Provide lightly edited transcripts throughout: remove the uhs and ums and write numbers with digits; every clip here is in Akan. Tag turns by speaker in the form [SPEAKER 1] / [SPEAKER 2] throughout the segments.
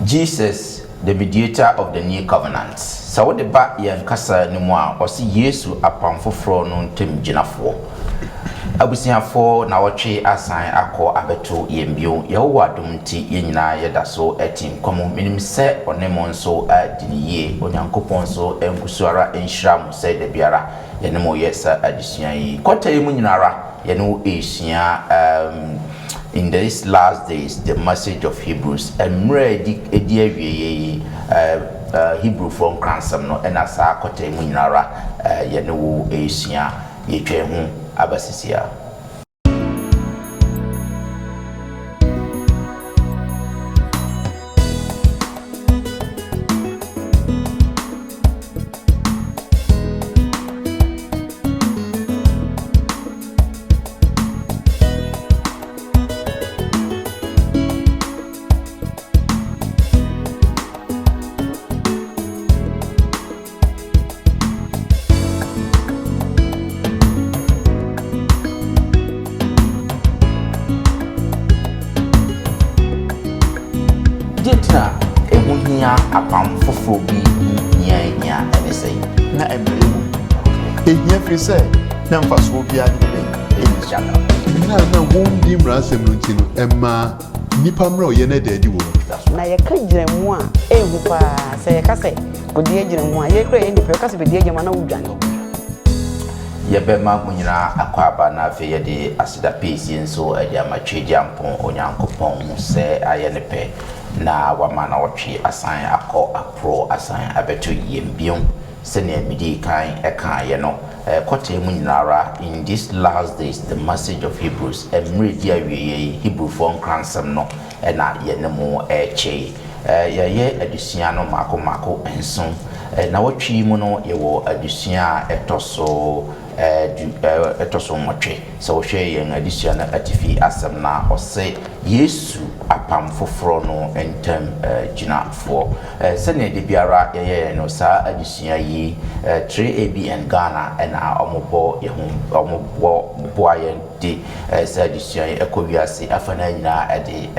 [SPEAKER 1] Jesus, the mediator of the new covenant. So what the back yan kasa ni mwa osi Yesu apamfoforo no ntem ginafo. Abusiafo na wotwe asan akọ abeto yembio yewo adom nti yenyina yeda so etim komo minim se onemo nso adiniye onyankopon so enkusuara enhira mu se de biara yene mo yesa adisua yi kwata yi mu nyinara yene esua in these last days the message of Hebrews emre edi awie Hebrew from Cransam no enasa kwata yi mu nyinara yene wo esua yetwe ho abasisia. Jetna ehuhia apam foforo bi nya ene sei
[SPEAKER 2] na emremu ehia fi se na mfaso bi ade be
[SPEAKER 1] ejana
[SPEAKER 2] na won di mrasem no nti no emma nipa mra oye na daadi wo
[SPEAKER 3] na ye ka giremu a ehu pa se ye ka se kodi giremu a ye kra ye ndipe ka se be die gyama na wudwane
[SPEAKER 1] yebema munyina akwaba na afi yede asida peace nso ade amatwedi ampon onyankopon se ayenepe na wamana wotwe asan akọ apro asan abeto yembion se ne midi kan eka ye no kwate mu nyinara in this last days the message of Hebrews emre dia wiye Hebrew from Cransam no na ye ne mo eche ye adusua no mako enson na wotwe mu no ye wo adusua etoso etoso motwe so wo hwe yen adusua na atifi asem na ose Yesu apam foforo no entem ginafo se ne de biara ye no sa adusua yi 3ABN Ghana na omobo ye ho omobo boaye de sa adusua yi ekowiase afana nyina ade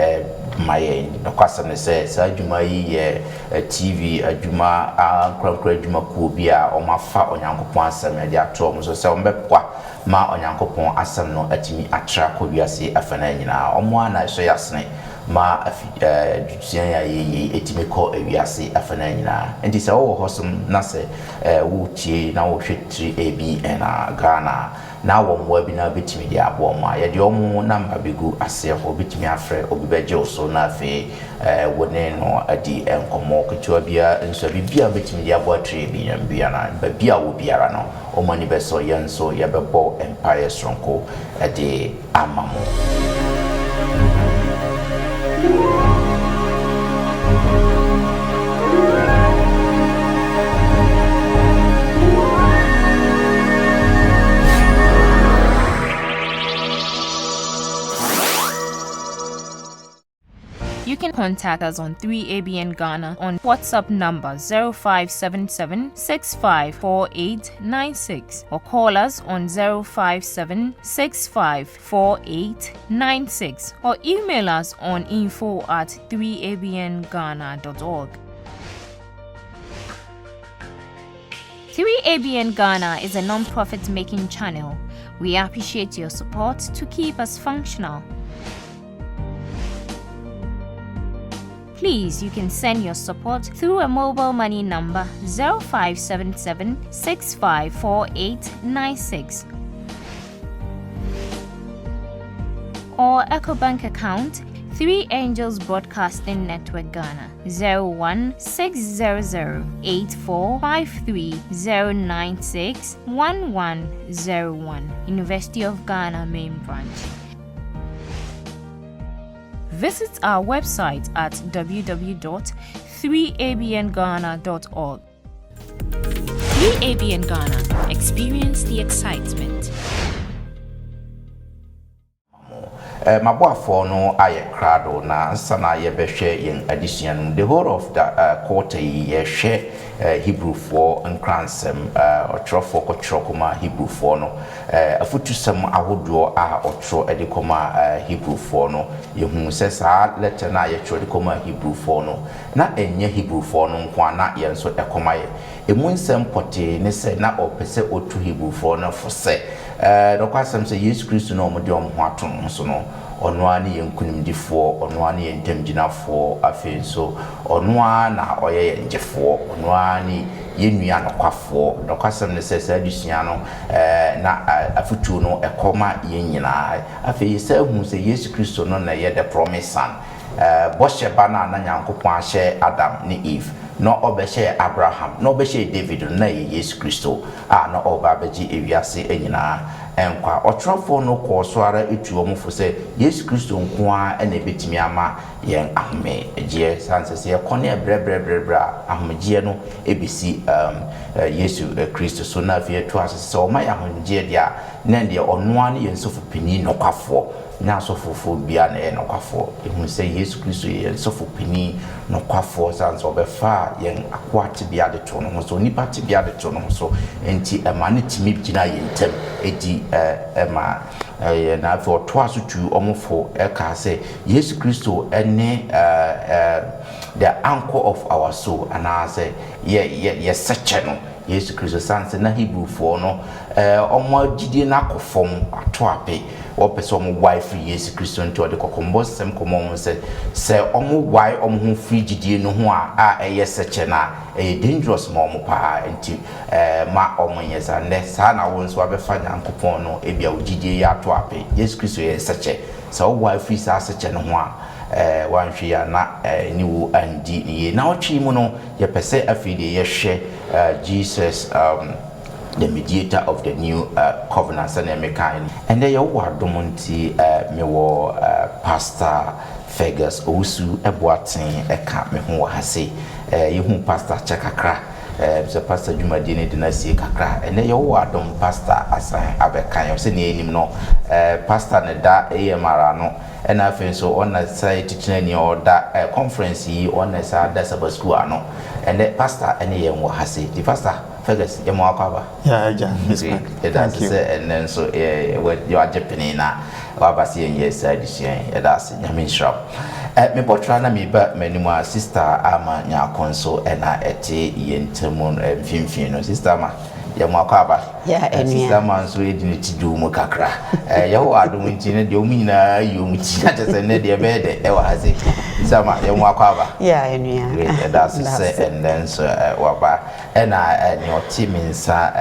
[SPEAKER 1] maye nokwasa ne se sa adwuma yi ye TV adwuma ankrakra adwuma ku bi a omafa onyankopon asem de ato mo so se ombepwa ma onyankopon asem no atimi atra ko wiase afana nyina omo ana so yasne ma afidusia ya ye etimi ko wiase afana nyina enti se wo hosum na se wo tie na wo hwetri ABN Ghana na wo mwa bi na betimi dia abo ma ye de omo namba begu ase ho betimi afre obi beje so na afi wone no adi enkomo ketua bia nso bibia betimi dia abo atre bi na bia na ba bia wo biara no o mani beso yenso ye bebo empire stronko ade amamo.
[SPEAKER 4] You can contact us on 3ABN Ghana on WhatsApp number 0577 654896 or call us on 057 654896 or email us on info@3abnghana.org. 3ABN Ghana is a non-profit making channel. We appreciate your support to keep us functional. Please, you can send your support through a mobile money number 0577 654896 or EcoBank account 3 Angels Broadcasting Network Ghana 016008453096101 University of Ghana Main Branch. Visit our website at www.3abnghana.org. 3ABN Ghana. Experience the excitement.
[SPEAKER 1] maboafo no aye krado na sana ye behwe yen addition the whole of the quarter ye hwe Hebrew for nkransem otrofo kotrokoma Hebrew for no afutusem ahodo a otro edekoma Hebrew for no yehu se sa letter na ye tro edekoma Hebrew for no na enye Hebrew for no nko na ye nso ekoma ye emu nsem pote ne se na opese otu Hebrew for no fo se dokwasem se Yesu Kristo no omode omho aton so no ono ani yenkunimdifo ono ani yentamginafo afenso ono na oye yenjefo ono ani yenua nokwafo dokwasem ne sese adusua no na afutu no ekoma yenyina afi se hu se Yesu Kristo no na ye the promised son boshe bana na nyankopon ahye Adam ni Eve no obehye Abraham no obehye David na ye Yesu Kristo na oba beji ewiase enyina enkwa otrofo no ko ara etuo mfo se Yesu Kristo nkoa na ebetimi ama yen ahome egie sansese ekone ebrebrebrebra ahomgie no ebisi Yesu Kristo so na fie to asese o ma ya ahomgie dia na de onoa ne yensofu pini nokwafo na sofofo bia na enokwafo ehun se Yesu Kristo ye sofo pini nokwafo sanse obefa yen akwate bia de to no so nipa te bia de to no so enti emane timi gina yentem edi na for to asotu omofo eka se Yesu Kristo ene the anchor of our soul and I say ye search no Yesu Kristo sanse na Hebrew for no omo gidie na akofom ato ape wo pese omo wife Yesu Kristo nti ode kokombo sem komo se omo why omo hu free gidie no ho a eye search na dangerous ma omo pa nti ma omo yesa ne sa na wo nso abefa nyankopon no ebia ogidie ya ato ape Yesu Kristo ye search so wife sa search no ho a wanhwe ya na niwo andi ye na otwi mu no ye pese afide ye hwe Jesus the mediator of the new covenant and American and they are domonti me wo pastor Fergus Owusu Eboaten eka me ho hase yehu pastor Chakakra so pastor Jumadine dinasi kakra and they are dom pastor asan abekan se ne enim no pastor ne da mara no and I feel so on that side teaching any order conference on the side that's about school ano and the pastor any year hase the pastor Fergus yemo akwa
[SPEAKER 5] yeah thank you
[SPEAKER 1] and then so what you are Japanese na wabasi yenye side that's nyame shop me botra na me ba menima sister ama nya konso na ete yentemu mfimfin no sister ma yemo akwa sister ma so edini tidu mu kakra yawo adum nti ne de omunyina yomuti na tese ne de be de wa haze sister ma yemo akwa that's say and then so waba na ni otiminsa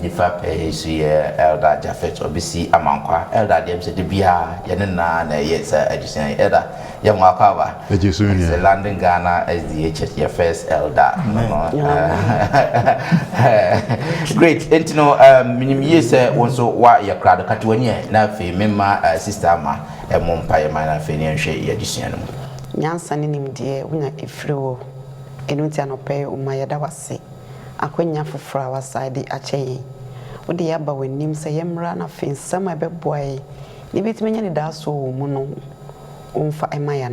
[SPEAKER 1] nifa pe so ye elder Jafet obisi amankwa elder dem se de bia ye na yes addition elder yemo akwa the landing Ghana as the first elder great entino minim yese wonso wa ye krado katwani na fe mema sister ma emompa ye ma na fe ni nhwe ye addition no
[SPEAKER 3] nyansa ne nimdie wonya efriwo enunti anope umayeda wase akwanya fofora wasade akyeye wode yaba wanim se yemra na fensam ebeboae ne betimenya ne daso mu no umfa emaya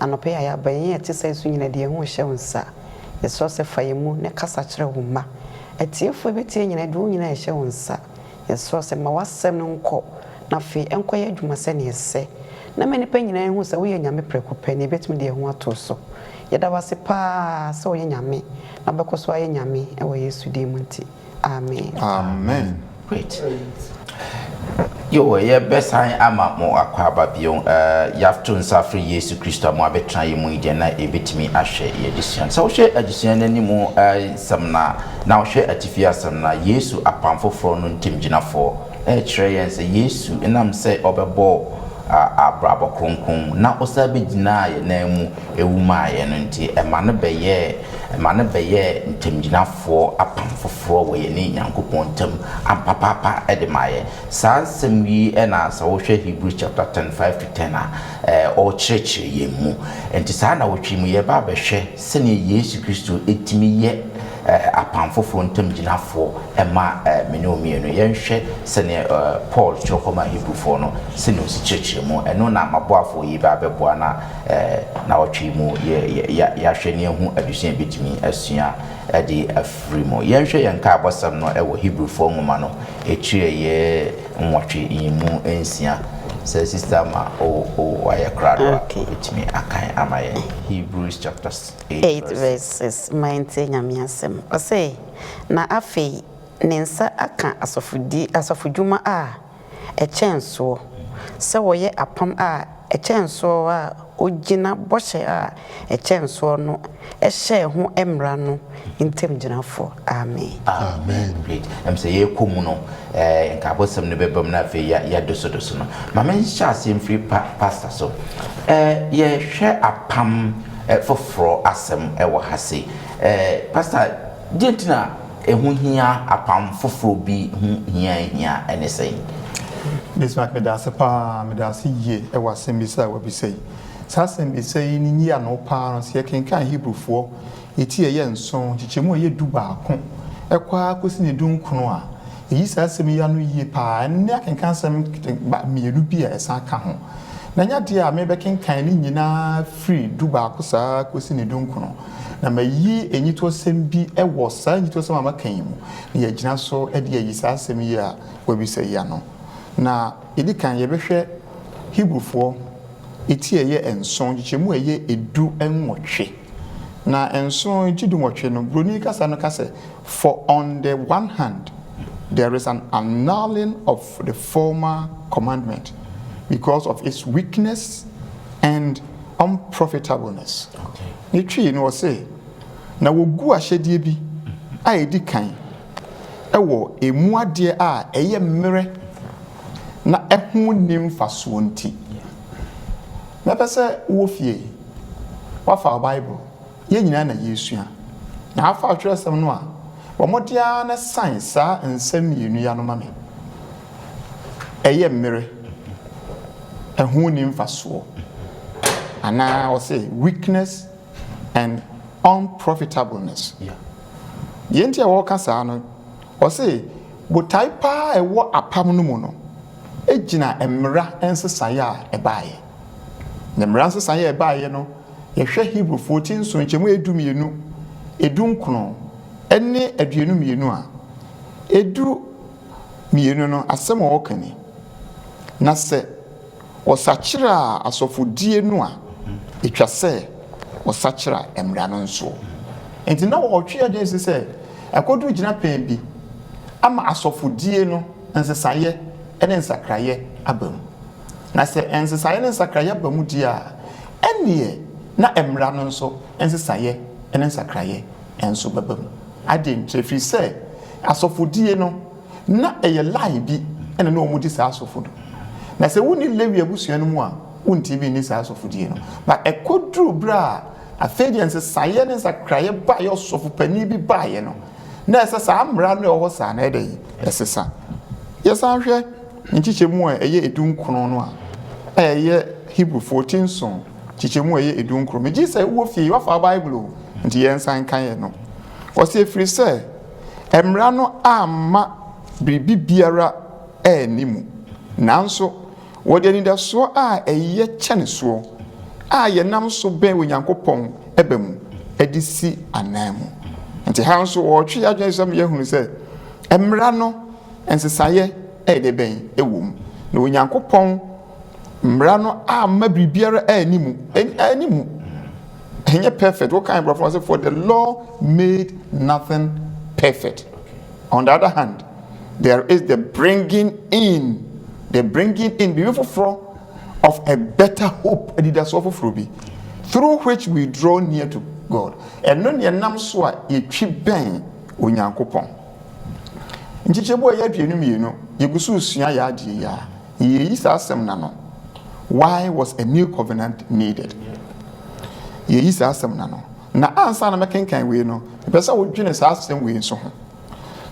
[SPEAKER 3] anope ya yaba yen etise su nyina de ho hye wonsa yeso se fayemu ne kasa kire woma etiefo betie nyina de nyina hye wonsa yeso se ma wasem no nko na fe enkoye adwuma se ne ese na mani pa nyina hu se wo ye nyame prekope ne betimi de ho atoso yeda wase pa so ye nyame na bekoso aye nyame e wo Yesu di munti amen
[SPEAKER 1] great yo ye besan ama mo akwaba bion yafto nsafri Yesu Kristo mo abetran ye mu ide na ebetimi ahwe ye disian so hwe adisian nani mu samna na hwe atifia samna Yesu apamfoforo no ntimginafo kire yen se Yesu enam se obebo abrabo kronkron na osabe gina ye na mu ewuma ye no nti emane beye ntemginafo apamfoforo we ye ni Nyankopon ntam ampapapa edemaye sansem wi na sa wo hwe Hebrew chapter 10:5 to 10 o church ye mu nti sa na wo twi mu ye ba be hwe sene Yesu Kristo etimi ye apam foforo ntam gyinafo ema meniomienu yenhwe sene Paul chokoma Hebrew no sene osikyekye mu eno na maboafo yi ba beboa na otwe mu ya hwe ne hu adusan betimi asua ade afri mu yenhwe yenka abosam no ewo Hebrew nwoma no ekyire nwotwe yimu ensia say sister ma why crowd betimi akan amaye Hebrews chapter 8
[SPEAKER 3] verses 19 nyamiasem o say na afei nensa aka asofudwuma a echenso se woye apam a echenso a ogina boshe a echenso no ehye ho emra no ntem ginafo amen
[SPEAKER 1] great say ye komu no nka bosam ne bebam na afei ya doso no mama ncha asem free pastor so ye hwe apam foforo asem ewo hase pastor gentina ehu hia apam foforo bi hu hia ene sei
[SPEAKER 5] this mark me da se pa me da se ye ewa asem bi sa wa bi sei sa asem bi sei ni nya no pa no se kenkan Hebrewfo eti ye nson chichemu ye du baako ekwa kosi ne dunkunu a eyi sa asem ya no ye pa ne akenkan asem mienu bi a esa ka ho na nya de a me be kenkan ni nyina free du baako sa kosi ne dunkunu na mayi enyito asem bi ewo sa enyito asem amakan mu ne ye gina so e de eyi sa asem yi a wa bi sei ya no na edi kan ye behwe Hebrewfo eti ye enson chichemu ye edu enwotwe na enson jidu nwotwe no broni kasa no kase for on the one hand there is an annulling of the former commandment because of its weakness and unprofitableness. Ni twi no say na wogu ahyedie bi a edi kan ewo emu ade a eye mmere na ehu nim faso nti na pese wo fie wafa Bible ye nyina na yesua na afa atweresem no a womodia na science a nsem yenu ya no mame eye mmere ehu nim faso ana o say weakness and unprofitableness yenti e wo kasa no o say botai pa e wo apam no mu no ejina emra ensesaya a ebaaye na emra ensesaya ebaaye no yehwe Hebrew 14 so nchemu edumienu edunkuno ene aduenu mienu a edu mienu no asem wo kani na se osachira asofodie no a etwase osachira emra no nso enti na wo twe agency se akodu gina pen bi ama asofodie no nsesaye ene nsakraye abam na se nsesaye ne nsakraye abam dia ene na emra no nso nsesaye ene nsakraye enso babam adin trefi se asofodie no na eye lie bi ene na omudi sa asofodo na se woni lewi abusua no mu a wonti bi ni sa asofodie no ba ekodru bra afedi nsesaye ne nsakraye ba yo sofopani bi ba ye no na ese sa amra no owo sa na ede esesa yesa hwe nchichemu a eye edunkuno no a eye Hebrew 14 so chichemu eye edunkuno me gise wo fie wafa Bible nti yensan kan ye no o se free say emra no amma bribi biara enimu nanso wo de ni da so a eye kyene so a ye nam so ben onyankopon ebemu edisi anamu nti hanso wo twi adwensam ye hunu say emra no ensesaye de ben ewom na onyankopon mra no amma bribiara enimu enye perfect what kind of say for the law made nothing perfect. On the other hand, there is the bringing in beautiful of a better hope through which we draw near to God. And no near nam so a yetwi ben onyankopon nchichebo ya dwenu mienu yegusu sua ya ade ya yi asem na no. Why was a new covenant needed? Yi asem na no na ansa na mekenkan we no pesa wo dwene sa asem we so ho.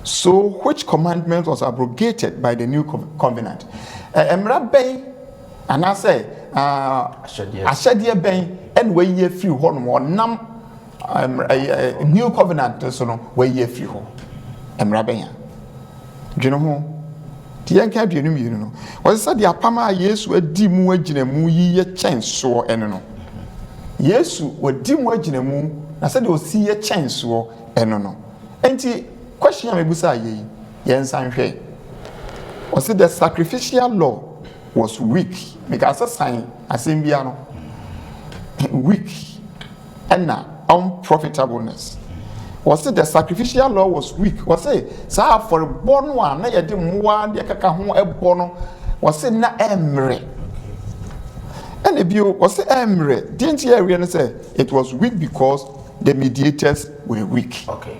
[SPEAKER 5] So which commandment was abrogated by the new covenant? Emra ben ana say ashade ben en we ye free ho no nam new covenant so no where ye free ho emra benya dwene ho ti yanka dwene mi no was said the apama Yesu adi mu agina mu yi ye chenso eno no Yesu wadi mu agina mu na said o si ye chenso eno no enti question am ebusa ye yensan hwe was the sacrificial law was weak because sign asembia no weak and unprofitableness. Was it the sacrificial law was weak? Was it sa for a born one na yede mwa de kaka ho ebono was it na emre and if you was it emre didn't you hear say it was weak because the mediators were weak.
[SPEAKER 1] Okay.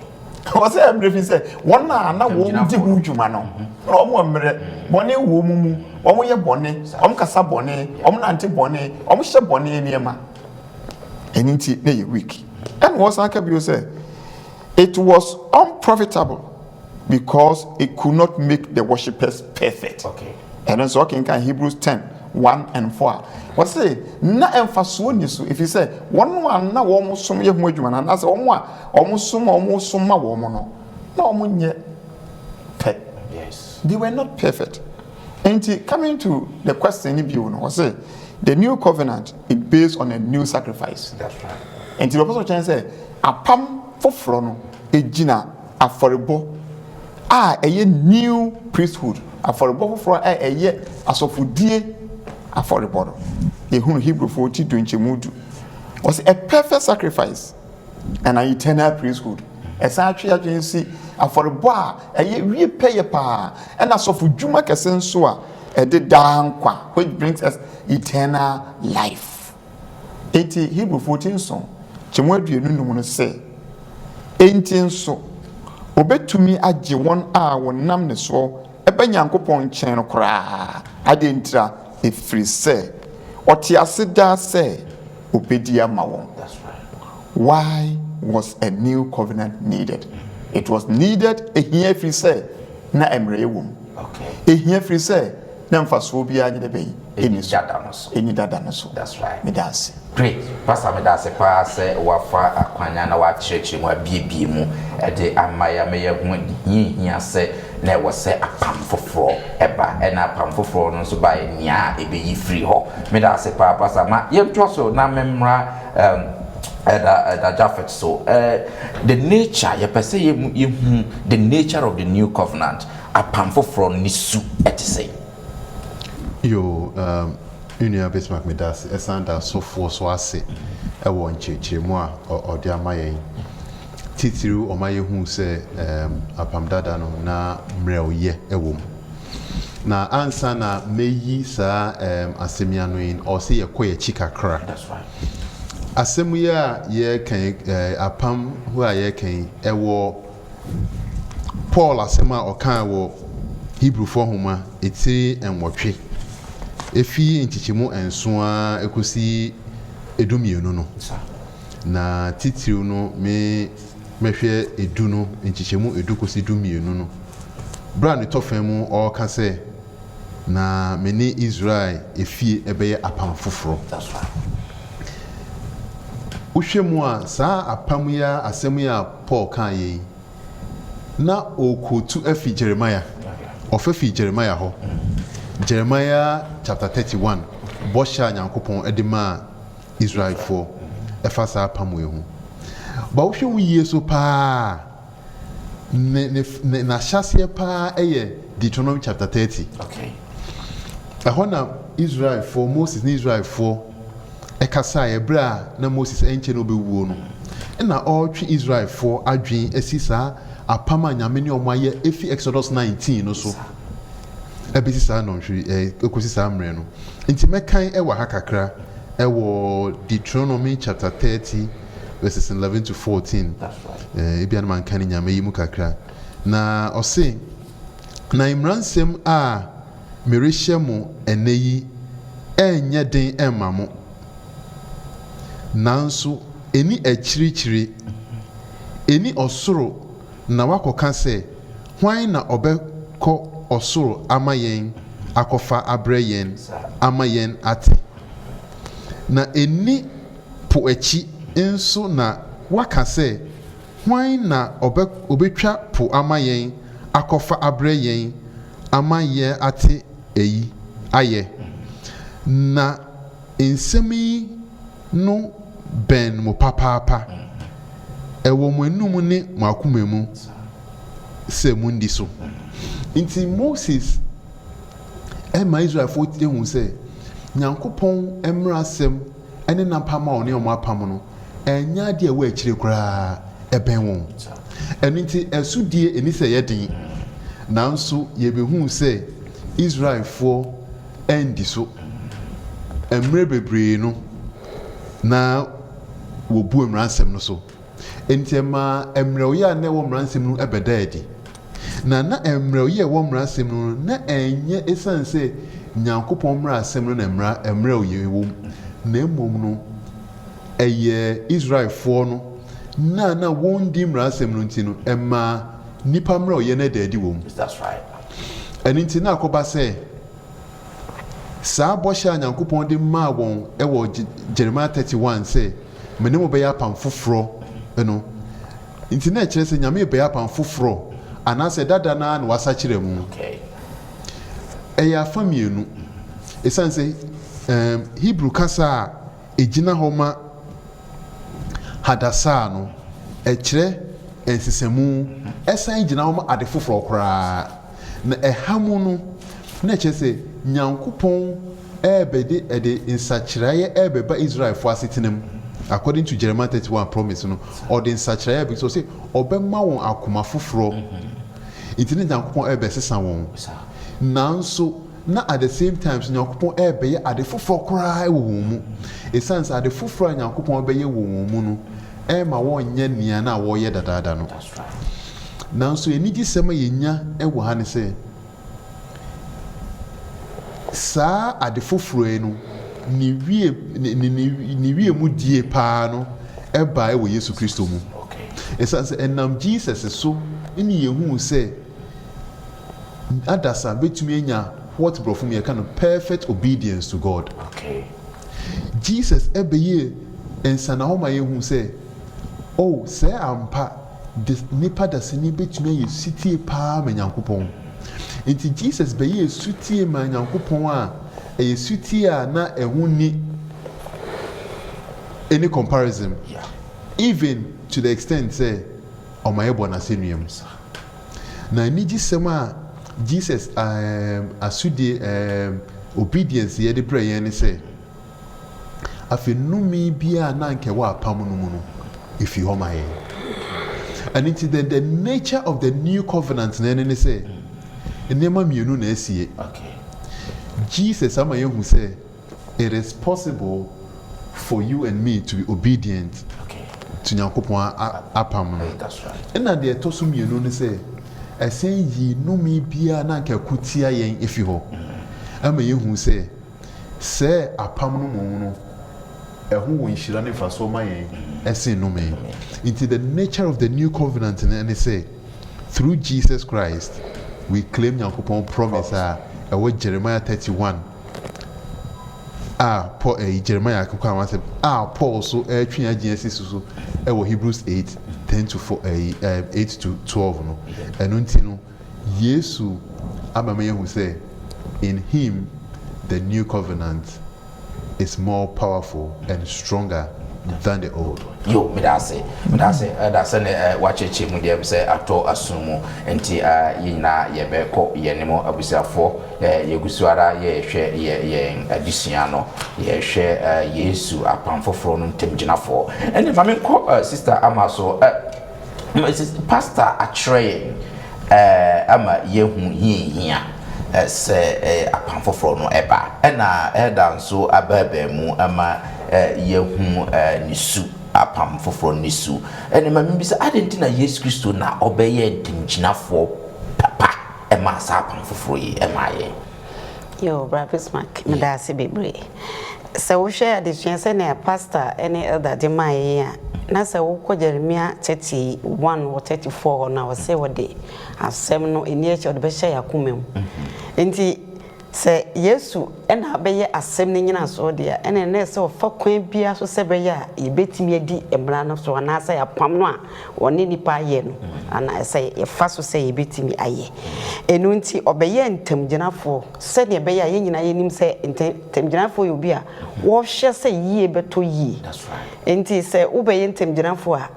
[SPEAKER 5] Was it emre fi say one na wo di hu dwuma no o mo emre bone wo mu o mo ye bone o mo kasa bone o mo nante bone o mo hye bone niema eniti na ye weak. And what Sankabio said, it was unprofitable because it could not make the worshippers perfect.
[SPEAKER 1] Okay.
[SPEAKER 5] And then so in Hebrews 10:1-4. What say? Na emfaso ni so if you say one na wo mo som ye ho adwuma na say omo som ma wo mo no na omo nye perfect.
[SPEAKER 1] Yes.
[SPEAKER 5] They were not perfect. And coming to the question if you know, what say the new covenant is based on a new sacrifice.
[SPEAKER 1] That's right.
[SPEAKER 5] And the apostle John said, "Apam foforo no ejina aforebo a eye new priesthood aforebo foforo a eye asofudie aforebo no." Ehun Hebrew 40:20 was a perfect sacrifice and an eternal priesthood. Exactly as you see aforebo a eye wie peye pa and asofudwuma kese nso a ede dankwa which brings us eternal life. 80 Hebrew 14 song Chimwaduenu no say enti nso obetumi agye won a wonam ne so ebe Nyankopon nkyɛn no koraa adentira efiri sɛ ɔte ase da sɛ obedi ama wɔn.
[SPEAKER 1] That's right.
[SPEAKER 5] Why was a new covenant needed? It was needed ehia efiri sɛ na emre ewom.
[SPEAKER 1] Okay.
[SPEAKER 5] Ehia efiri sɛ na mfaso bia nye de bɛyi
[SPEAKER 1] Eni dada no so.
[SPEAKER 5] eni dada no so.
[SPEAKER 1] That's right.
[SPEAKER 5] Me dance.
[SPEAKER 1] Great. Pastor me da se pa se wafa akwanya na wa kyerɛkyerɛ mu abiebie mu de amaya me ye ho hia se na ɛwɔ sɛ apam foforo ɛba ɛna apam foforo no nso ba nia ebeyi free ho. Me da se pa pastor ma ye ntwa so na memra the Japheth so the nature ye per se ye the nature of the new covenant apam foforo ni su etise.
[SPEAKER 2] Yo Unia Bismarck Medas Esanda so for so ase ewo nchechemu a ode amaye titiru omaye hu se apam dada no na mreoye ewo na ansa na meyi sa asemia no in o se yekoye chikakra.
[SPEAKER 1] That's right.
[SPEAKER 2] Asemu ya ye kan apam hu a ye kan ewo Paul asema okan wo Hebrew for homa etiri enwotwe efi nchichimu ensoa ekosi edumienu no na titiru no mehwe edu no nchichimu edu kosi dumienu no brand tofemu o ka se na meni Israel efi ebeye apam foforo.
[SPEAKER 1] That's right.
[SPEAKER 2] Uhwemu a saa apam ya asemu ya Paul kan yi na okotu afi Jeremiah ofafi Jeremiah ho Jeremiah chapter 31 Bosha Nyankopon edema Israel for efasa apam ehu ba wohwe Yesu pa na hyase pa eye Deuteronomy chapter 30.
[SPEAKER 1] Okay.
[SPEAKER 2] Ehona Israel for Moses ni Israel for ekasa ebra na Moses enche no bewuo no na all-three Israel for adwen asisa apama nyame ne omaye efi Exodus 19 no so ebisi sa no hwe ekosi sa amre no nti mekan ewa hakakra ewo Deuteronomy chapter 30 verses 11 to 14.
[SPEAKER 1] That's right.
[SPEAKER 2] Ebian man kan nyame yi mu kakra na ose na imransem a merehye mo eneyi enye den emma mo nanso eni achirichiri eni osoro na wakoka se hwan na obekọ osoro amayen akofa abreyen amayen ate na eni po echi enso na waka say why na obetwa po ama yen akofa abre yen ama yen ate eyi aye na nsemi no ben mo papa ewo mo enum ne makomemu se mundi so inti Moses ma Israel fo tie hu se Nyankopɔn emra asem ene nampama one o mapam no enya de ewa akire kura eben won eno nti esudie eni se yedin nanso ye behu se Israel fo endi so emre bebre no na wo bu emra asem no so enti ma emre oya na wo emra asem no ebeda edi na emre oya wo emra asem no na enye esanse Nyankopɔn mra asem no na emre oye wo na emom no eye Israel fo no na won di mra asem no nti no emma nipa mra oye na daadi wo.
[SPEAKER 1] That's right.
[SPEAKER 2] And nti na akoba se saa bɔhyɛ Nyankopɔn de ma won ewo Jeremiah 31 say mene mo be ya pam foforo no nti na kyerɛ se nyame be ya pam foforo anase dada na wasa kyerɛ mu.
[SPEAKER 1] Okay.
[SPEAKER 2] Eya famienu esan say Hebrew kasa ejina homa hadasa no ekyerɛ ensesemu esan ejina homa ade foforo kora na ehamu no na kyerɛ se Nyankopɔn ebede ede insakyiraye ebeba Israel fo asetenam according to Jeremiah 31 promise no or the insakyiraye because say obema won akoma foforo intine Nyankopɔn ebesesa won nanso na at the same time Nyankopɔn ebeye ade foforo kora wo mu esanse ade foforo Nyankopɔn ebeye wo mu no ma won nya nia na wo ye dadaada no.
[SPEAKER 1] That's right.
[SPEAKER 2] Nanso enigi sema yenya ewo ha ne se saa ade foforo no ni wie mu die pa no eba ewo Yesu Kristo mu.
[SPEAKER 1] Okay.
[SPEAKER 2] Esanse enam Jesus so ni yehu se adasa betumi enya what brofum ye kind of perfect obedience to God.
[SPEAKER 1] Okay.
[SPEAKER 2] Jesus ebeye ensana homa yehu se oh say ampa nipa da sini betumi ye sitie pa ma Nyankopɔn. Nti Jesus beye sutie ma Nyankopɔn a eye sutie a na ehu ni any comparison.
[SPEAKER 1] Yeah.
[SPEAKER 2] Even to the extent say omaye bona senuam. Na niji sema Jesus asudi obedience ye de prayer ne say afi numi bia na nke wa apam no mu no if you homa ye. And it is the nature of the new covenant na ne say enema mienu na esie.
[SPEAKER 1] Okay.
[SPEAKER 2] Jesus ama yehu say it is possible for you and me to be obedient.
[SPEAKER 1] Okay.
[SPEAKER 2] To Nyankopɔn apam no.
[SPEAKER 1] That's right.
[SPEAKER 2] And na de tosu mienu ne say esen yi numi bia na nke kutia yen efi ho. Ama yehu say se apam no mu no ehu won hira ne fa so ma yen esen numi. Into the nature of the new covenant and they say through Jesus Christ we claim Nyankopɔn promise what Jeremiah 31 Paul Jeremiah Paul so twa Genesis so Hebrews 8:10 to 8 to 12 no and until no Yesu amama who say in him the new covenant is more powerful and stronger than the old.
[SPEAKER 1] Yo, that's an watch mu dem say ato asumu enti yina yebeko yenimo abusafo yegusuara ye hwe ye adisia no ye hwe Yesu apamfoforo no ntemginafo ene ma menko sister Amaso pastor atrey ama yehu hia se apamfoforo no eba ena edanso ababa mu ama yehu nisu apam foforo nisu ene ma mbisa adenti na Yesu Kristo na obeye ntimginafo papa ma sa apam foforo yi ma ye
[SPEAKER 3] yo Bravis Mark me da se bebre se wo hwe adesua se na pastor ene elder de mai ya na se wo ko Jeremiah 31 or 34 na wo se wo de asem no eni eche de be hye yakomem enti se Yesu ena beye asem ne nyina so de a ena na se ofa kwan bia so se beye a ye betimi adi emra no so na se apam no a woni nipa aye no ana se ye fa so se ye betimi aye enu nti obeye ntamgyinafo se ne beye a ye nyina ye nim se ntamgyinafo yo bia wo hye se yie beto yie that's right enti se ubeye ntamgyinafo a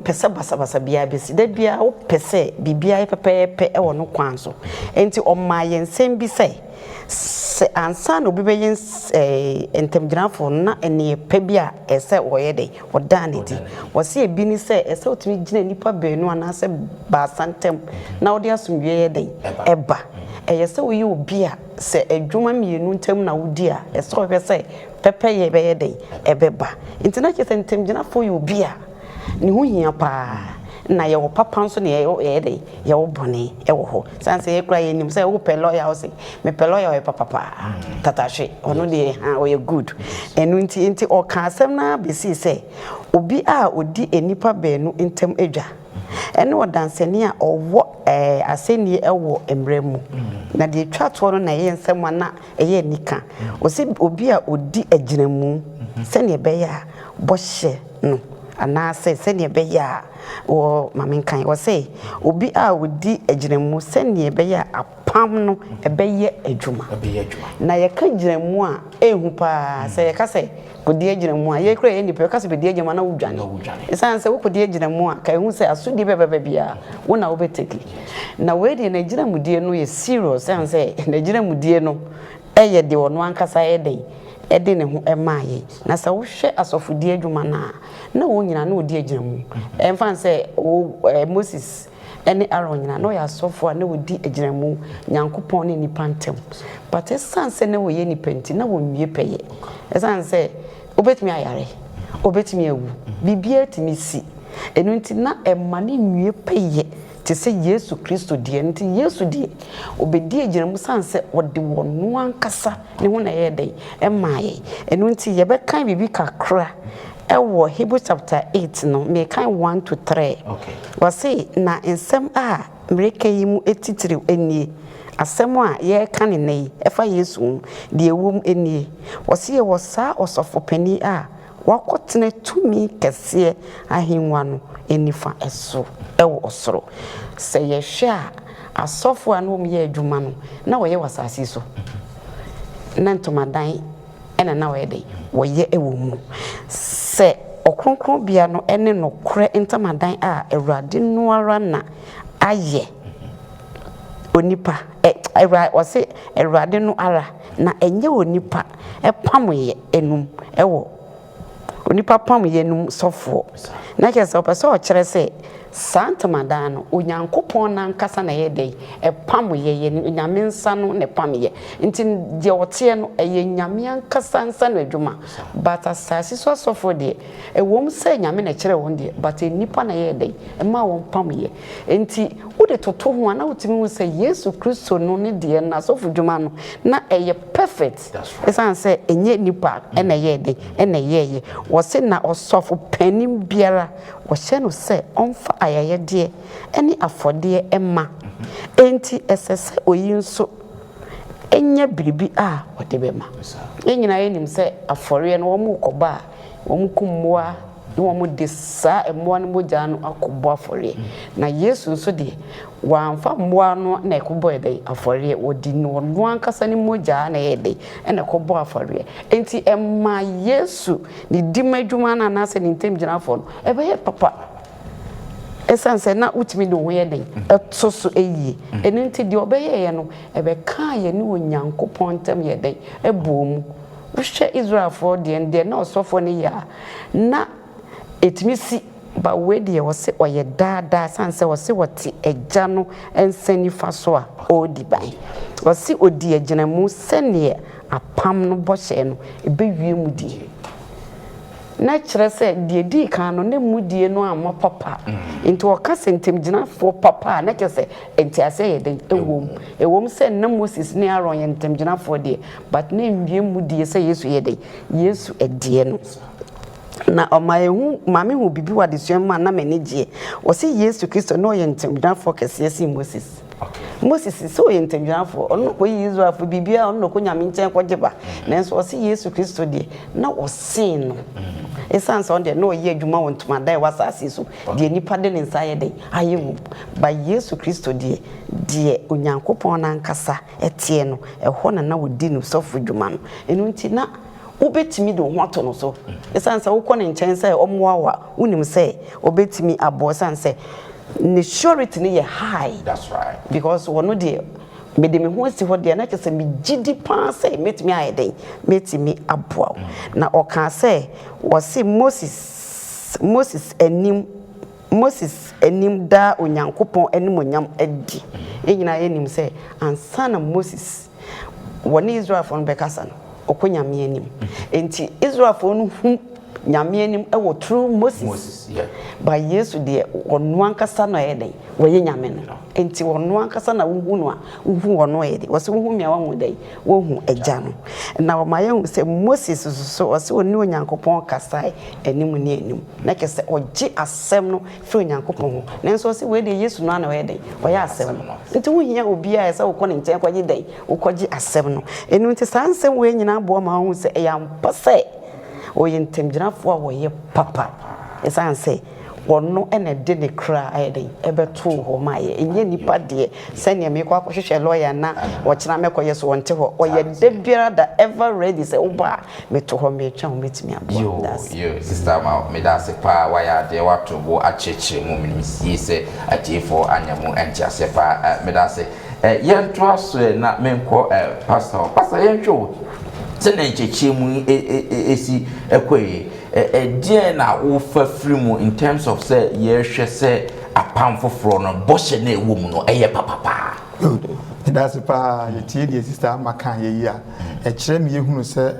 [SPEAKER 3] pese basa bia besi da bia wo pese bibia pepepe e wono kwan so enti omma yensem bi se ansa no bi beyin entemgyinafo na ene pe bia ese woyede wodane di wo se ebi ni se ese otimi gina nipa beenu ana se ba santem na wode asomwie yeden eba yese wo yi obi a se adwuma mienu ntem na wodi a ese wo se pepe ye beyeden ebeba enti na kese entemgyinafo yi obi a ni hu hia pa na ye wo papa nso ne ye de ye wo bone e wo ho sanse ye kra ye nim se wo pe lawyer wo se me pe lawyer we papa tatashe ono de ha o ye good enu nti o ka asem na be si se obi a odi enipa beenu ntem edwa ene wo danseni a owo aseni e wo emremu na de twa to no na ye nsem na ye nika o se obi a odi aginamu se ne be ya bohye no ana se ne be ya o maminkan wo se obi a wodi aginamu se ne be ya apam no e be ye adwuma na ye ka aginamu a ehu pa se ye ka se kodi aginamu a ye kra ye ni pe ka se be di aginamu na wudwane esan se wo kodi aginamu a ka ehu se asodi be bia wo na wo beteki na we de na aginamu die no ye serious san se na aginamu die no eye de wono ankasa ye den ede ne ho emaye na sa wo hwe asofodi adwuma na wo nyina na odi aginamu emfa se Moses ene Aaron nyina no ya asofo a na odi aginamu Nyankopon ne nipa ntem but esanse na wo ye nipenti na wo nwie peye esanse obetimi ayare obetimi awu bibia timi si enu nti na emane nwie peye te se Yesu Kristo die nti Yesu die obedi aginamu sanse wode wono ankasa ne ho na ye den emaye enu nti ye be kan bibi kakra ewo Hebrew chapter 8 no me kan 1 to 3 okay wase na ensem a mreke yimu etitiri enie asem a ye kan ne nei efa Yesu de ewum enie wase ye wosa osofo pani a wakotene tumi kese ahinwa no enifa eso ewo osoro se ye hwe a asofo anu m ye adwuma no na wo ye wasasi so na ntomadan ena na wo ye dey wo ye ewo mu se okronkron bia no ene no kore ntamadan a Awurade no ara na aye onipa wase Awurade no ara na enye onipa epamoye enum ewo onipa pam ye num sofo na kese opese o kire se santamadan no Onyankopon na nkasa na ye dey epam ye nyame nsa no ne pam ye nti de ote no ye nyame ankasa nsa no adwuma but asasi so sofo de ewom se nyame na kire won de but enipa na ye dey ema won pam ye nti wo de toto ho ana wotimi wo se Yesu Kristo no ne de na sofo dwuma no na eye perfect esan se enye nipa ena ye dey ena ye wose na osofo panim biara wo hye no se onfa ayaye de eni afode ema enti esese oyinso enya biribi a wode bema enyina yenim se afore no wo mu koba wo mu kummoa no wo mu de sa emmoa no moja no akobo afore na Yesu nso de wanfa mmoa no na ekobo ede afore wodi no no ankasa ni moja na yede ena ekobo afore enti emma Yesu ni dimadwuma na na se ni ntemgyinafo no ebe ye papa esanse na utimi no hoye den etoso eyi enenti de obeye no ebe kan ye ni Onyankopon tem ye den ebom wohwe Israel for de na osofo ne ya na etimi si ba we de wose oye daada sanse wose wote egya no ensani faso a odi ban wose odi aginamu sene apam no bohye no ebewie mu di na kire se de di kan no ne mudie no ama papa enti o ka sentem gina fo papa na kese enti ase ye den ewom se na Moses ne Aaron ye ntem gina fo de but na nwie mudie se Yesu ye den Yesu edie no na omayehu mame hu bibi wa de suama na menegye wo se Yesu Kristo no ye ntem gina fo kese si Moses Moses so intentional ono ko Israel for bibia ono ko nyame nchen ko geba nanso o se Yesu Kristo de na o sin no esan so de na o ye adwuma wontuma dai wasase so de nipa de nsa ye den ayewu ba Yesu Kristo de onyankopon na nkasa etie no eho na wodi no sofo dwuma no enu nti na obetimi de ho ato no so esan so wo ko ne nchen se omoa wa unim se obetimi abo san se the surety ni high.
[SPEAKER 1] That's right.
[SPEAKER 3] Because one of the me de me ho si ho de na kese me gidi pan say metimi ayeden metimi aboa na o kan say was say Moses enim da onyankopon enim onyam adi enyina enim say ansa na Moses woni Israel fon bekasa no okonya me enim enti Israel fon hu nyame anim e wo true Moses
[SPEAKER 1] yeah.
[SPEAKER 3] By Yesu de onu ankasa no eden wo ye nyame no enti onu ankasa na wo no a wo ono ede wo se wo hu mia wa hu dai wo hu agya no na wo maye hu se Moses so wo se oni onyankopon kasai anim ni anim na ke se ogi asem no fi onyankopon ho nanso wo se we de Yesu no na wo eden wo ya asem no enti wo hia obi a se wo ko ne nchen kwaji dai wo kwaji asem no enu enti sansem we nyina bo ma hu se e ya mpase oye ntemgyinafo a woye papa esan say wono ene de ne kra ayeden ebeto ho maye enye nipa de sene me kwa kwhwehwe lawyer na wo kina me koye so wonte ho oye de biara da ever ready say oba me to ho me twa metimi abo
[SPEAKER 1] that's yo sister ma me da se pa wa ya de wato bo acheche mu minimisi se atifo anyamu entia se pa me da se yento aso na menko pastor yentwo sene ncheche mu esi ekwe die na wo fa free mu in terms of say ye hwe say apam foforo no boshe na ewo mu no eye papa
[SPEAKER 5] that's pa ye tie die sister maka ye yi a kire me ye hunu say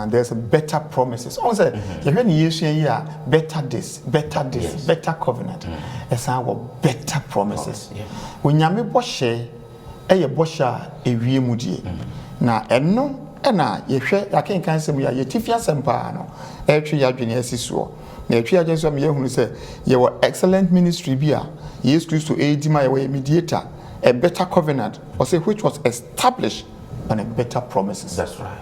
[SPEAKER 5] there's a better promises on say ye hwe ni yesu yi a better this better covenant esa wo better promises onyame boshe eye boshe a ewie mu die na eno ena yehwe yakenkan semu ya yetifia sempa no etwe yadwene asisuo na etwe agenso me yehunu se ye wo excellent ministry bia Yesu Kristo edima ye wo mediator a better covenant or say which was established on a better promises.
[SPEAKER 1] That's right.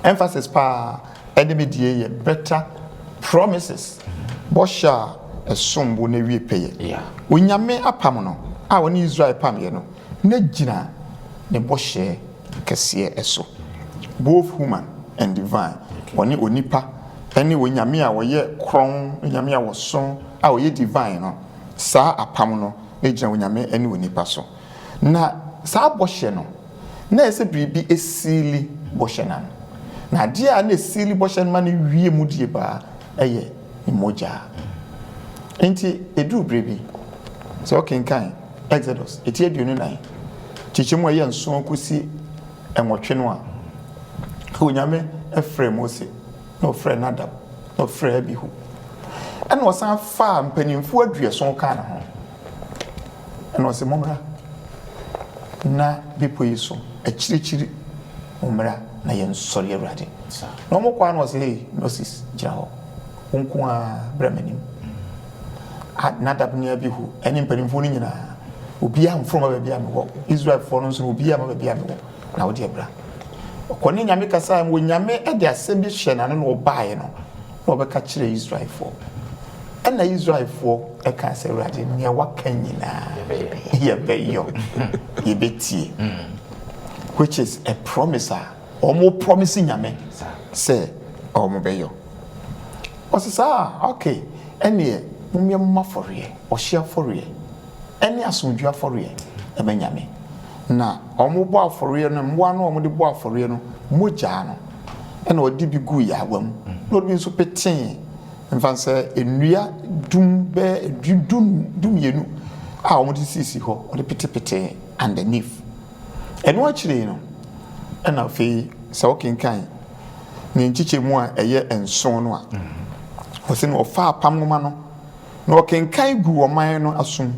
[SPEAKER 5] Emphasis pa edemedie ye better promises bosha esombo na wie peye
[SPEAKER 1] yeah
[SPEAKER 5] onyame apam no a woni Israel pam ye no na gina ne boshe kese eso both human and divine woni onipa eni wonyame a woye kron nyame a woson a woye divine no saa apam no ejina wonyame eni onipa so na saa boshe no na ese bibi esili boshe na dia na esili boshe ma ne wie mu die ba eye imoja enti edu brebi so kenkan Exodus etie duonu nan chichemu ye nso kosi enwotwe no a onyame efre Mose no frɛ Nadab no frɛ Abihu ɛna ɔsan fa mpanimfo aduason ka na ho ɛna ɔsɛ momra na bepo yi so akyirikyiri momra na yɛn sɔre Awurade na ɔmo kwa na ɔsɛ hey Moses gyina hɔ wonko a bramanim Nadab ne Abihu ɛne mpanimfo no nyinaa obi a mfroma ba bia me hɔ Israel fo no nso obi a ma ba bia me hɔ na wodi abra okoni nyame kasa mo nyame e de asem bi hye na no obae no na obeka kire Israel fo na Israel fo e ka se Awurade ne waka nyina ye beyo ye betie which is a promise or more promising nyame say omo beyo osisa okay ene mumye maforiye o share foriye ene asundua foriye e benyame na omo bo aforiye no mwa no omo de bo aforiye no moja no ena odi bi gu ya wam no bi nso petin mfanse enua dum yenu a omo de sisi ho o de petepete underneath eno akire no ena fe se okenkan ne nchiche mu a eye enson no a o se no fa apam ngoma no na okenkan gu oman no asom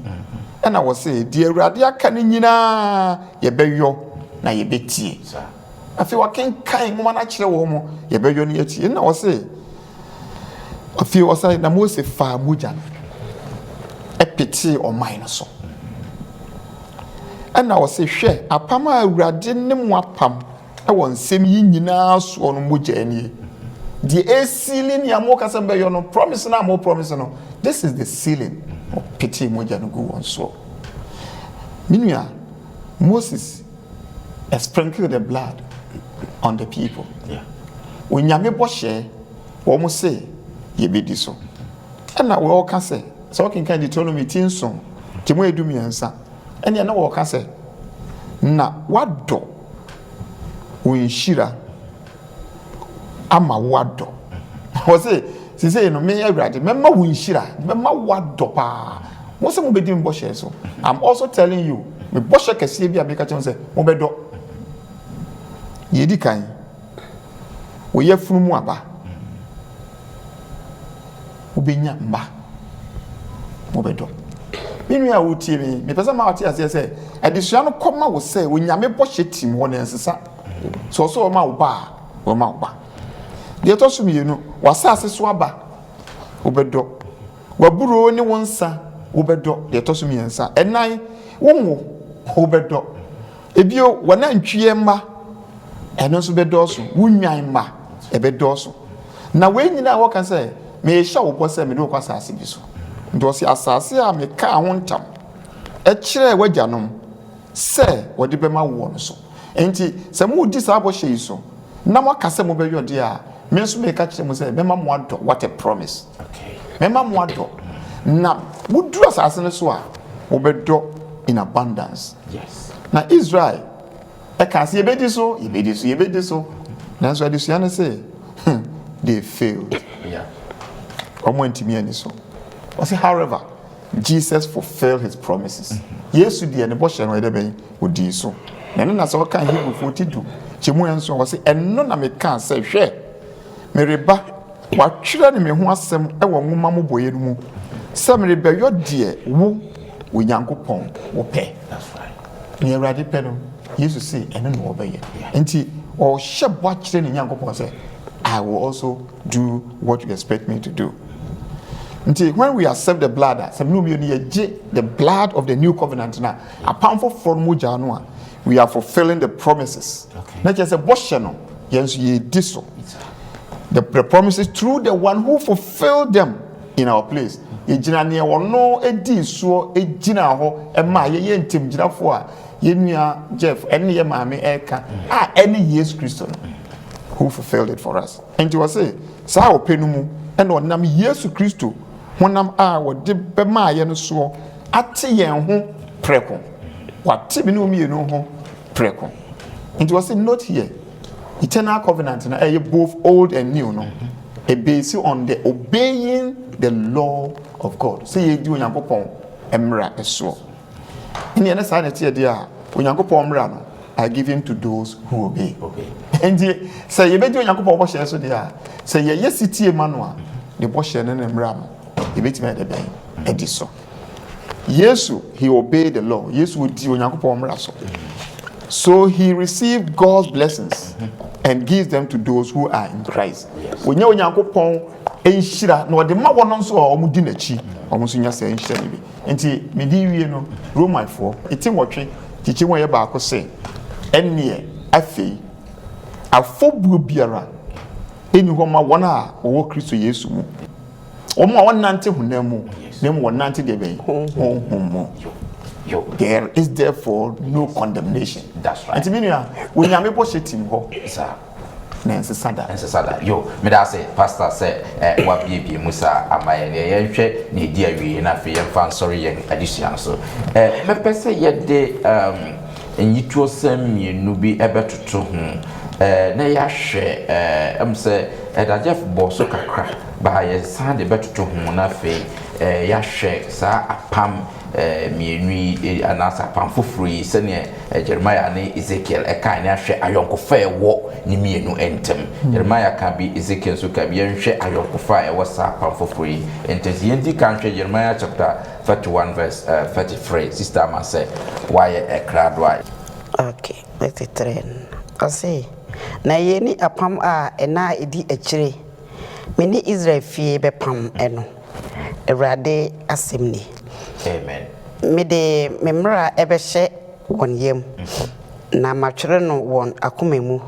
[SPEAKER 5] ena wo se di Awurade aka ne nyina ye beyo na ye betie afi wakenkan ngoma na kire wo mo ye beyo ne atie na wo se afi wo se na Mose fa moja epiti oman no so and I was say share apama awurade ne mo apam e won nsem yi nyina so no mo jani the ceiling ya mo kasa be yo no promise na mo promise no this is the ceiling of pity mo jani go on so minua Moses sprinkled the blood on the people.
[SPEAKER 1] Yeah.
[SPEAKER 5] When Yami Boshe, almost say, ye be this so. And now we all can say, so can Deuteronomy 10 song, Timwe do me answer. And you know what can say, na what do we shira ama what do? Was it? She say, no, me, I read it. Remember, we shira, remember what do pa. Most of them be doing Boshe so. I'm also telling you. Me Boshe kesi bi abeka chon se mo bedo ye di kan wo ye funu mu aba wo benya mba mo bedo minu ya wo tie me pesa ma ati ase se adisua no koma wo se wo nyame Boshe tim ho na nsesa so ma wo ba wo ma wo ba de to so mi no wasase so aba wo bedo waburo ni wonsa wo bedo de to so mi nsa enan wo obedo ebio wana ntwie mma eno so bedoso wunwan mma ebedoso na we nyina wo kan say me hya wo pose me do kwasa ase bi so ndo si asase a me ka ho ntam e kire wajanom se wode be ma wo no so enti se mu di sa bo hye so na mo ka se mo be yode a me so me ka kire mo say me ma mo ado what a promise
[SPEAKER 1] Okay.
[SPEAKER 5] me ma mo ado na wudu asase no so a wo bedo in abundance.
[SPEAKER 1] Yes.
[SPEAKER 5] Now Israel, I can see you so. That's why this young say, they failed.
[SPEAKER 1] Yeah.
[SPEAKER 5] So, however, Jesus fulfilled his promises. Yes, you did, and the Bosch and Wedderby would do so. And then as I can hear 42, Chimu and so was and none of me can say, share. Mereba, what children may want some, I want Mamma Boy. Some rebel your dear, woo. We yanko pon wo pe.
[SPEAKER 1] That's right.
[SPEAKER 5] Ni awurade pe no Jesus say eno no obeye. Enti o shebwa kire ni yanko pon say I will also do what you expect me to do. Enti when we accept the blood, the blood of the new covenant now, apart from moja no we are fulfilling the promises.
[SPEAKER 1] Okay.
[SPEAKER 5] Not just a boshe no yenso ye diso. The promises through the one who fulfilled them in our place. Ejina ne wono edi so ejina ho e ma ye ntim girafo a ye nua Jeff ene ye maame eka ene Jesus Christ who fulfilled it for us. And you say sa openu mu ene onam Jesus Christ honam a wode be ma ye no so ate yen ho preko wate bi no mi no ho preko. And you say not here eternal covenant na both old and new no based on the obeying the law of God. Say you do Yankopon emra eso. In the next side dia Yankopon emra no I give him to those who obey. And say you be do Yankopon bo so dia. Say ye yesiti emmanuel the bo share na emra no. E betime de ben ediso. Yesu he obeyed the law. Yesu would do Yankopon emra so. So he received God's blessings and gives them to those who are in Christ. When you Yankopon enshira no de ma wono so omudi nachi omuso nya se enshira ni bi enti medi wie no Roman 4 eti wotwe tichi won ye ba ko se enne afei afobuo biara eni ho ma wona wo Kristo Yesu mu omo wonante hunam mu na mu wonante de ben honhom there is therefore no condemnation.
[SPEAKER 1] That's right.
[SPEAKER 5] Enti minua when yame bo shetim ho
[SPEAKER 1] Sir.
[SPEAKER 5] Sada.
[SPEAKER 1] Yo, me da say pastor say wa bie musa amaye ne ye hwe ne di awie na fe ye fan sorry ye addition so me pese ye de enyitu osem mienu bi ebetoto ho na ya hwe am say da Jeff boss kakra ba ye san de betoto ho na fe ya hwe sa apam mienu anasa apam fofuri se ne Jeremiah ne Ezekiel kan ne ahwe ayonkofa ewo ni mienu entem Jeremiah kan bi Ezekiel so kan bi nhwe ayonkofa ewo sa apam fofuri entesi yenti kan hwe Jeremiah chapter 31 verse 33 sister ma say why e kradwa.
[SPEAKER 3] Okay, 33 I say na yeni apam a ena edi akire meni Israel fie be pam eno Ewrade asemni.
[SPEAKER 1] Amen.
[SPEAKER 3] Me de memra ebehye won yam na matwere no won akoma mu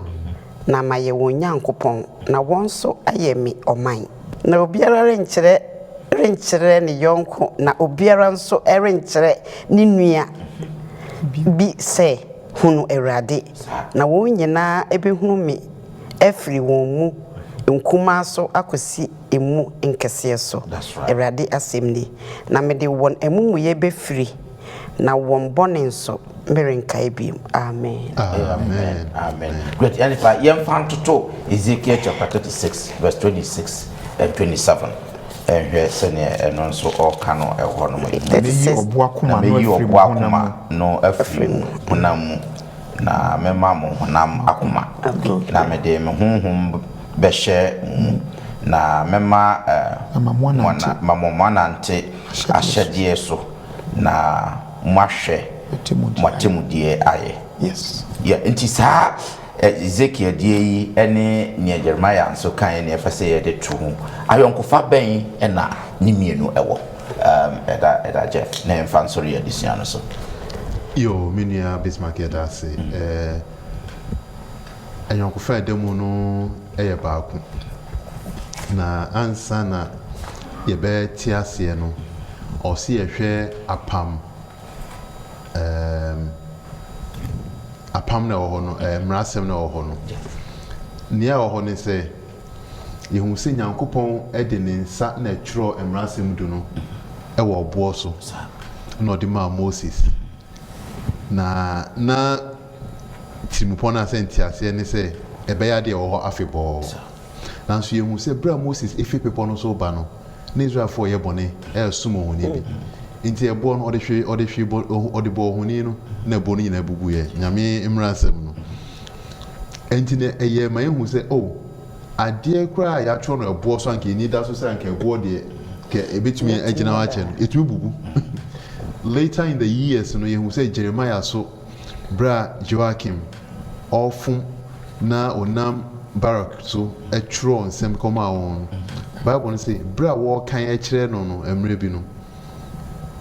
[SPEAKER 3] na maye won Nyankopon na won so ayemi oman na obiara renkyere ne yonko na obiara nso renkyere ne nua bi se hunu Awurade na won nyina ebehunu me afiri won mu nkuma so akosi emu nkese so Awurade asemni na me de won amumuye befiri na won bone nso merenkai bi amen
[SPEAKER 1] amen great and if I am found to Ezekiel chapter 36 verse 26 and 27 and here senior and also all cano e hono me yi obuakuma no afiri munam na mema mo honam akuma na me de me honhom behye na mema mamona nte ahyede so na mwahwe matemudie aye
[SPEAKER 5] yes
[SPEAKER 1] yeah nti saa Ezekiel die yi ene ne Jeremiah nso kan ne efese ye de tu ayonkofa ben na ne mienu ewo eda je na emfa nsori adisia no so
[SPEAKER 2] yo minia Bismarck da se ayonkofa edemu no eye baako na ansa na ye be tiase no o si ehwe apam apam na wo no mrasem na wo no nia wo ne se yehu se Nyankopon ede ne nsa na twro mrasem du no e wo obo so na odi ma Moses na timupon na sentiase ne se ebe ya de wo afebo nanso yehu se bra Moses efi pepo no so ba no na Israel for ye bone e sumo honi bi inti ebo no ode bo honi no na ebo no nyina bugu ye nyame imrasem no enti ne eye ma yehu se oh ade kra ya tro no ebo so anke ni da so se anke ebo de ke ebetumi agina wa che no etumi bugu later in the years no yehu se Jeremiah so bra Joachim ofum na onam Barak so etro nsem koma won Bible say bra wo kan e kire no no emre bi no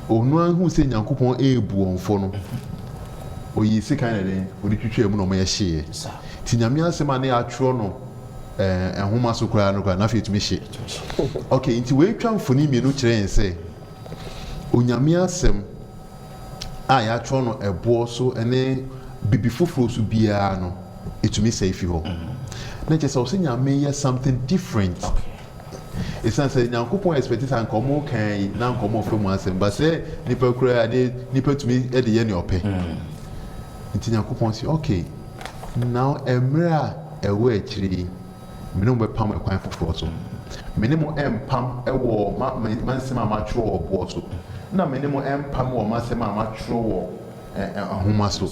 [SPEAKER 2] onu anhu se Nyankopon ebu onfo no oyi se kan ne odi twetwe mu no mo ye hye ti nyame asem ane atro no ehoma so kura no kura na fe tumi hye okay nti we twa mfoni mienu kire nse onyame asem a ya atro no ebo so ene bibi foforo so bia no etumi say fi ho na je so nyame ye something different it's not say Nyankopon expect an komo kan na komo fe mu asem but say nipa kura ade nipa tumi e de ye ne ope nti Nyankopon say okay now emra ewo akiri mene mo pam ekwan foforo so mene mo empam ewo mansema matro obo so na mene mo empam wo masema matro wo ahoma so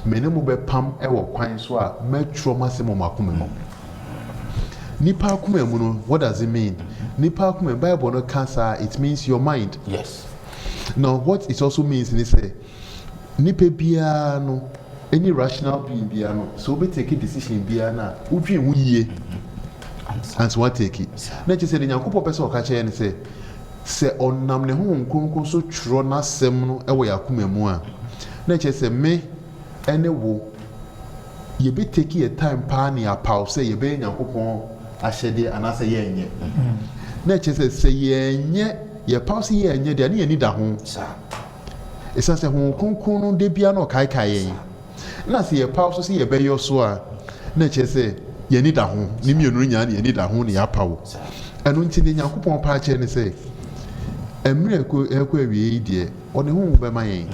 [SPEAKER 2] mene mo be pam ewo kwan so a metro masema makoma mu nipa akoma mu no what does it mean nipa akoma Bible no cancer it means your mind
[SPEAKER 1] yes
[SPEAKER 2] now what it also means is say nipa bia no any rational being bia no so be take a decision bia na udwe hu yie and so what take it na je say the Nyankopon person o ka che ne say se onam ne ho nkonkon so twro na sem no e wo yakoma mu a na je say me ene wo ye be take a time pa na ya pause ye be Nyankopon ahyede anase ye enye na che se ye enye ye pause ye enye de na ye ni da ho esa se ho konkon no de bia no kai yen na se ye pause se ye be yo so a na che se ye ni da ho ni mienu nya na ye ni da ho ni ya pawo enu nti ni Nyankopon pa che ne se emre ekwa wie de one ho be ma yen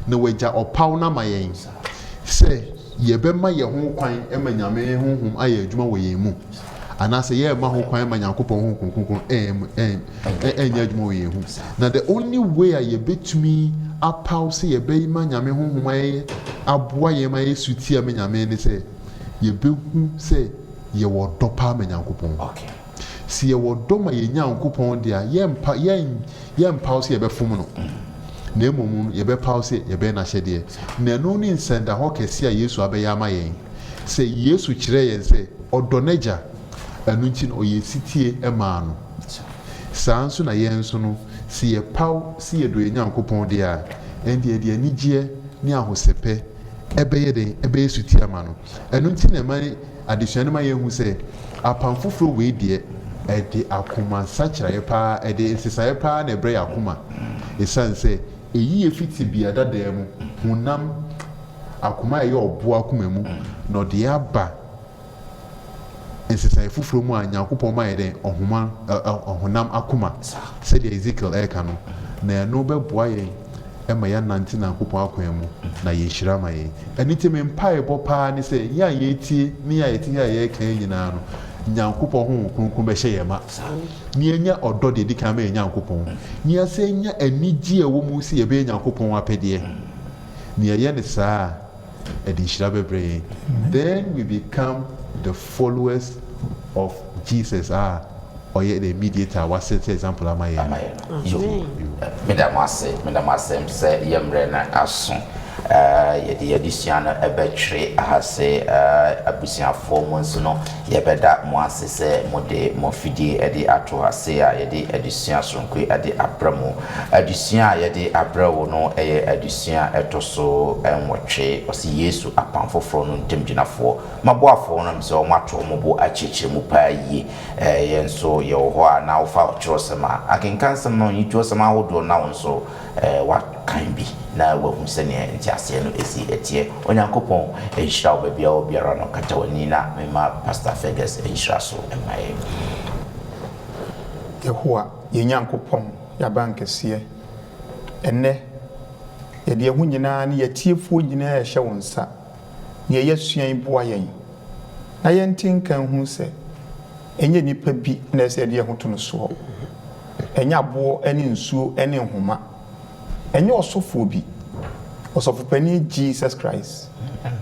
[SPEAKER 2] na wagya opaw na ma yen se ye be ma ye ho kwan e ma nyame honhom aye adwuma wo yen mu anase ye ma ho kwan ma Nyankopon ho konkon enya adwuma wo yen hu na the only way ye betumi apaw se ye be ma nyame honhom aye aboa ye ma yesu ti a ma nyame ne se ye be hu se ye wo dopa ma Nyankopon
[SPEAKER 1] okay
[SPEAKER 2] si ye wo do ma ye Nyankopon dia ye mpa se ye be fom no na emom ye be pause ye be na hyede na no ni nsenda ho kese a Yesu abeya ma yen se Yesu kire yen se odoneja anu nti no ye sitie ema no sanso na yen so no si ye paw si ye do ye Nyankopon dia endi ye anigye ne ahosepe ebeye den ebeye suti ama no eno nti na ma adesua no ma ye hu se apam foforo we die ede akoma sachiraye pa ede insisaye pa na ebre akoma esan se eyi efiti bia dada mu hunam akoma ye obo akoma mu no de aba insisaye foforo mu anya akopon ma ye den ohuma ohunam akoma se de Ezekiel eka no na no beboa ye ema ya nante na akopon akwan mu na ye hira ma ye anite me mpae bo pa ni se ya ye tie ni ya ye tie ya ye kan nyina no nyankopon ho kronkron be hye ye ma ni enya odo de di kan ma nyankopon ni ase enya anigi e wo mu si ye be nyankopon apede ni ye ne saa e di hira bebre then we become the followers of Jesus or the mediator was set example am I
[SPEAKER 1] Madam say yemre na aso yedi addition ebetwe ahase abusia forms no yebeda mo asese mode mofidi edi ato ase a yedi addition sonko edi abramo addition yedi abrawo no eye addition etoso enwotwe osi Yesu apamfoforo no ntemginafo maboafo no mse o mato mobo acheche mu paayi yenso ye ho a na ofa otrosema akenkansem no yitosema hodo na wonso what can be na wahu sene ntiase no esi etie onyankopon enhira obabia obiara no katawani na mema Pastor Fergus enhira so emaye
[SPEAKER 5] Yehoa yenyankopon ya bankese enne yede ehu nyina ne yatiefuo nyina ya hye wonsa ne yesuan boa yen na yentinkan hu se enye nipa bi na se yede ehu to no so enya bo ene nsuo ene nhoma enye osofo bi osofopani Jesus Christ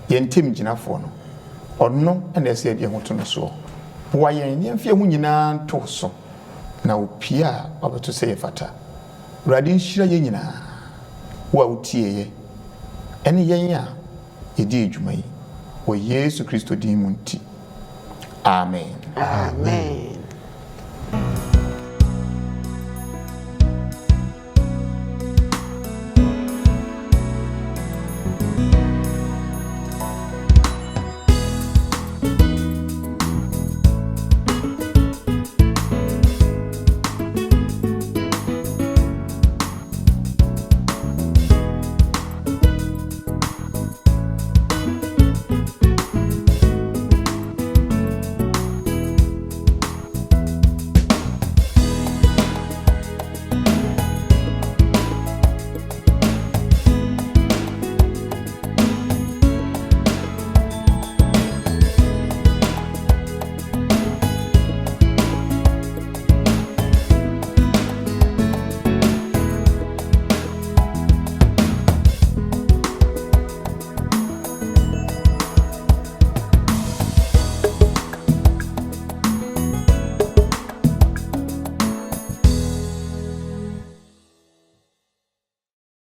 [SPEAKER 5] yentim ginafo no onno ene se yede ehu to no so boa yen ne mfie hu nyina to so na opia abato se yefata urade nhira yen nyina wa utie ye ene yen a yedi adwuma yi o Yesu Kristo din mu nti amen
[SPEAKER 3] amen